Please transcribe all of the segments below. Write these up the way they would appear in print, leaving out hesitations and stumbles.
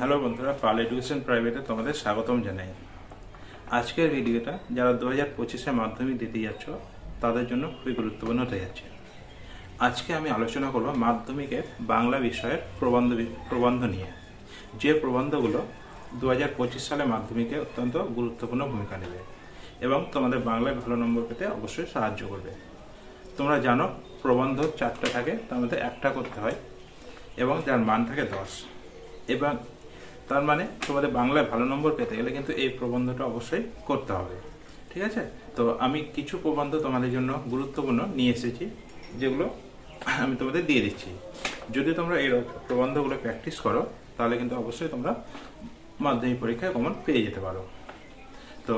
Hello বন্ধুরা, পাল education প্রাইভেটে তোমাদের স্বাগতম জানাই। আজকের ভিডিওটা যারা 2025-এ মাধ্যমিক দিতে যাচ্ছ তাদের জন্য খুবই গুরুত্বপূর্ণ হতে যাচ্ছে। আজকে আমি আলোচনা করব মাধ্যমিকের বাংলা বিষয়ের প্রবন্ধ নিয়ে, যে প্রবন্ধগুলো 2025 সালে মাধ্যমিকে অত্যন্ত গুরুত্বপূর্ণ ভূমিকা নেবে এবং তোমাদের বাংলায় ভালো নম্বর পেতে অবশ্যই সাহায্য করবে। তোমরা জানো, প্রবন্ধ 4টা থাকে, তার মধ্যে একটা করতে হয় এবং যার মান থাকে 10। এবং তার মানে তোমাদের বাংলায় ভালো নম্বর পেতে গেলে কিন্তু এই প্রবন্ধটা অবশ্যই করতে হবে, ঠিক আছে? তো আমি কিছু প্রবন্ধ তোমাদের জন্য গুরুত্বপূর্ণ নিয়ে এসেছি, যেগুলো আমি তোমাদের দিয়ে দিচ্ছি। যদি তোমরা এই প্রবন্ধগুলো প্র্যাকটিস করো তাহলে কিন্তু অবশ্যই তোমরা মাধ্যমিক পরীক্ষায় কমন পেয়ে যেতে পারো। তো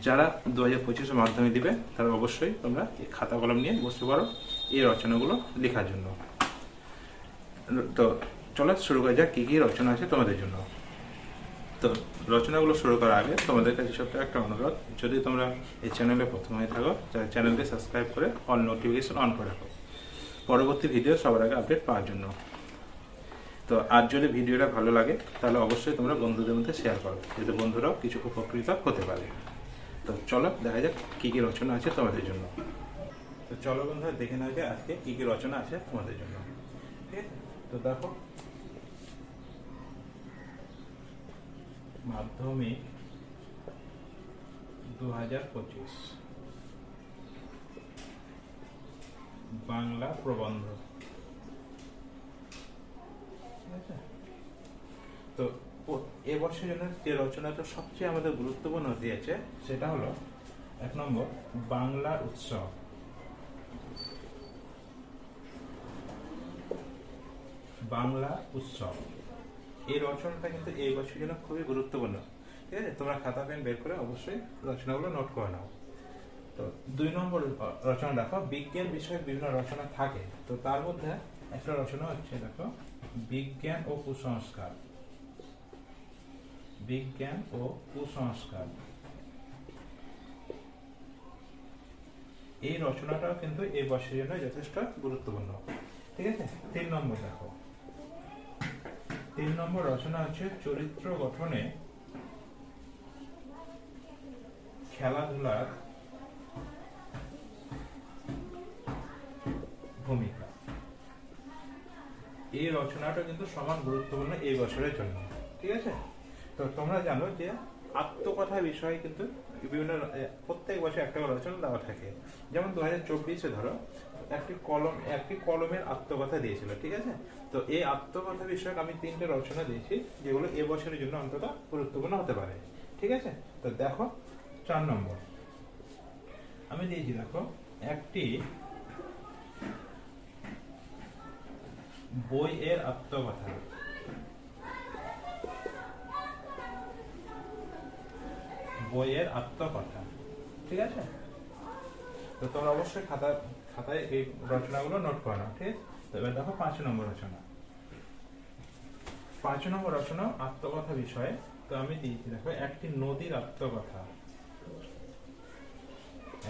যারা 2025-এ মাধ্যমিক দিবে তারা অবশ্যই তোমরা এই খাতা কলম নিয়ে বসতে পারো এই রচনাগুলো লেখার জন্য। তো চলো শুরু করা যাক কী কী রচনা আছে তোমাদের জন্য। তো রচনাগুলো শুরু করার আগে তোমাদের কাছে ছোট্ট একটা অনুরোধ, যদি তোমরা এই চ্যানেলে প্রথম হয়ে থাকো চ্যানেলকে সাবস্ক্রাইব করে অল নোটিফিকেশন অন করে রাখো পরবর্তী ভিডিও সবার আগে আপডেট পাওয়ার জন্য। তো আর যদি ভিডিওটা ভালো লাগে তাহলে অবশ্যই তোমরা বন্ধুদের মধ্যে শেয়ার করো, যাতে বন্ধুরাও কিছু উপকৃত হতে পারে। তো চলো দেখা যাক কী কী রচনা আছে তোমাদের জন্য। তো চলো বন্ধুরা দেখে নেওয়া যায় আজকে কী কী রচনা আছে তোমাদের জন্য, ঠিক আছে? তো দেখো, মাধ্যমিক 2025 বাংলা প্রবন্ধ, ঠিক আছে? তো এবছর জন্য যে রচনাটা সবচেয়ে আমাদের গুরুত্বপূর্ণ দিয়েছে সেটা হলো 1 নম্বর বাংলার উৎসব। বাংলা উৎসব এই রচনাটা কিন্তু এই বছরের জন্য খুবই গুরুত্বপূর্ণ, ঠিক আছে? তোমরা খাতা পেন বের করে অবশ্যই রচনাগুলো নোট করে নাও। তো 2 নম্বর রচনা দেখো, বিজ্ঞান বিষয়ক বিভিন্ন রচনা থাকে, তো তার মধ্যে একটা রচনা হচ্ছে দেখো বিজ্ঞান ও কুসংস্কার। বিজ্ঞান ও কুসংস্কার এই রচনাটাও কিন্তু এই বছরের জন্য যথেষ্ট গুরুত্বপূর্ণ, ঠিক আছে? 3 নম্বর দেখো, 3 নম্বর রচনা হচ্ছে চরিত্র গঠনে খেলাধুলার ভূমিকা। এই রচনাটা কিন্তু সমান গুরুত্বপূর্ণ এই বছরের জন্য, ঠিক আছে? তো তোমরা জানো যে আত্মকথা বিষয়ে কিন্তু বিভিন্ন প্রত্যেক বছর একটা রচনা দেওয়া থাকে। যেমন 2024-এ ধরো একটি কলমের আত্মকথা দিয়েছিল, ঠিক আছে? তো এই আত্মকথা বিষয়ক আমি 3টে রচনা দিয়েছি, যেগুলো এবছরের জন্য অন্তত গুরুত্বপূর্ণ হতে পারে, ঠিক আছে? তো দেখো 4 নম্বর আমি দিয়েছি, দেখো একটি বইয়ের আত্মকথা। বইয়ের আত্মকথা, ঠিক আছে? তো তোমরা অবশ্যই খাতায় এই রচনাগুলো নোট করে নাও, ঠিক আছে? তো এবার দেখো 5 নম্বর রচনা। 5 নম্বর রচনা আত্মকথা বিষয়ে, তো আমি দিয়েছি দেখো একটি নদীর আত্মকথা।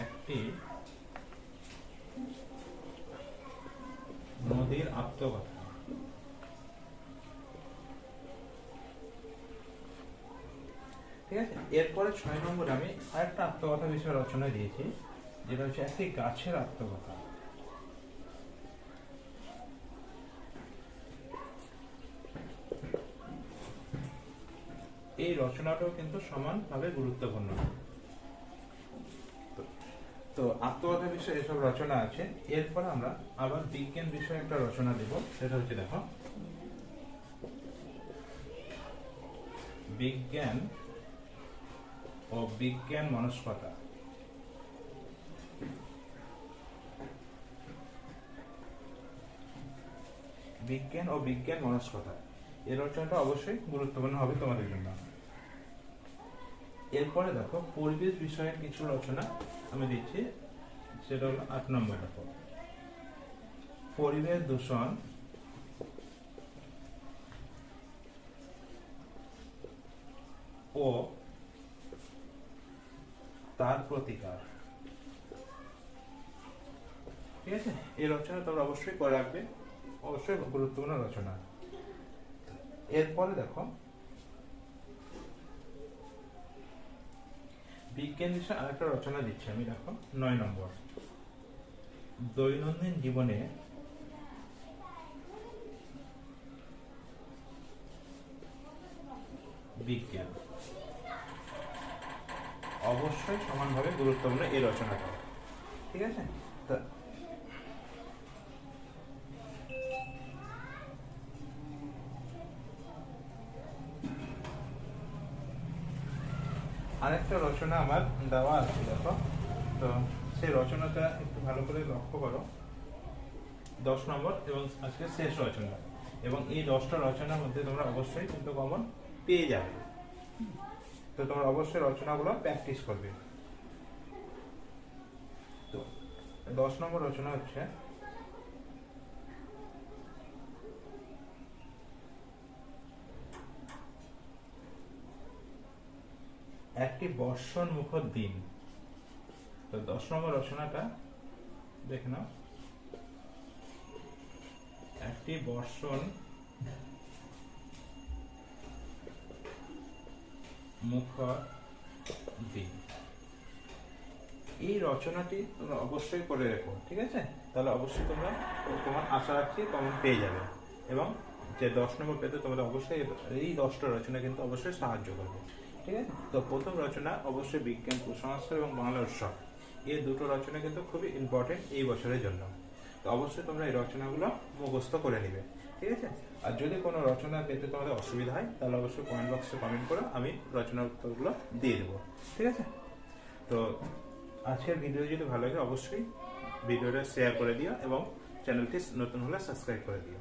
একটি নদীর আত্মকথা, ঠিক আছে? এরপরে 6 নম্বরে আমি আরেকটা আত্মকথা বিষয়ে রচনা দিয়েছি, যেটা হচ্ছে একটি গাছের আত্মকথা। এই রচনাটাও কিন্তু সমানভাবে গুরুত্বপূর্ণ। তো আত্মকথা বিষয়ে এসব রচনা আছে। এরপর আমরা আবার বিজ্ঞান বিষয়ে একটা রচনা দেব, সেটা হচ্ছে দেখো বিজ্ঞান ও বিজ্ঞান মনস্কতা। বিজ্ঞান ও বিজ্ঞান মনস্কতা এই রচনাটা অবশ্যই গুরুত্বপূর্ণ হবে তোমাদের জন্য। এরপরে দেখো পরিবেশ বিষয়ের কিছু রচনা আমি দিচ্ছি, সেটা হলো 8 নম্বর। দেখো পরিবেশ দূষণ ও তার প্রতিকার, ঠিক আছে? এই রচনা তোমরা অবশ্যই করে রাখবে, অবশ্যই গুরুত্বপূর্ণ রচনা। এরপরে দেখো বিজ্ঞান বিষয়ে আরেকটা রচনা দিচ্ছি আমি, দেখো 9 নম্বর। দৈনন্দিন জীবনে বিজ্ঞান অবশ্যই সমানভাবে গুরুত্বপূর্ণ এই রচনাটা। ঠিক আছে, তো আরেকটা রচনা আমার দেওয়া আছে, দেখো। তো সেই রচনাটা একটু ভালো করে লক্ষ্য করো। 10 নম্বর এবং আজকে শেষ রচনা, এবং এই 10টা রচনার মধ্যে তোমরা অবশ্যই কিন্তু কমন পেয়ে যাবে। তো তোমরা অবশ্যই রচনাগুলো প্র্যাকটিস করবে। তো 10 নম্বর রচনা হচ্ছে একটি বর্ষণ মুখর দিন। তো 10 নম্বর রচনাটা দেখে নাও। একটি বর্ষণ মুখর দিন, এই রচনাটি তোমরা অবশ্যই করে রেখো। ঠিক আছে, তাহলে অবশ্যই তোমরা তোমার আশা রাখছি কমন পেয়ে যাবে, এবং যে 10 নম্বর পেতে তোমাদের অবশ্যই এই 10টা রচনা কিন্তু অবশ্যই সাহায্য করবে। ঠিক আছে, তো প্রথম রচনা অবশ্যই বিজ্ঞান কুসংস্কার এবং বাংলা উৎসব, এই দুটো রচনা কিন্তু খুবই ইম্পর্টেন্ট এই বছরের জন্য। তো অবশ্যই তোমরা এই রচনাগুলো মুখস্থ করে নিবে। ঠিক আছে, আর যদি কোনো রচনা পেতে তোমাদের অসুবিধা হয় তাহলে অবশ্যই কমেন্ট বক্সে কমেন্ট করো, আমি রচনার উত্তরগুলো দিয়ে দেবো। ঠিক আছে, তো আজকের ভিডিও যদি ভালো লাগে অবশ্যই ভিডিওটা শেয়ার করে দিও এবং চ্যানেলটি নতুন হলে সাবস্ক্রাইব করে দিও।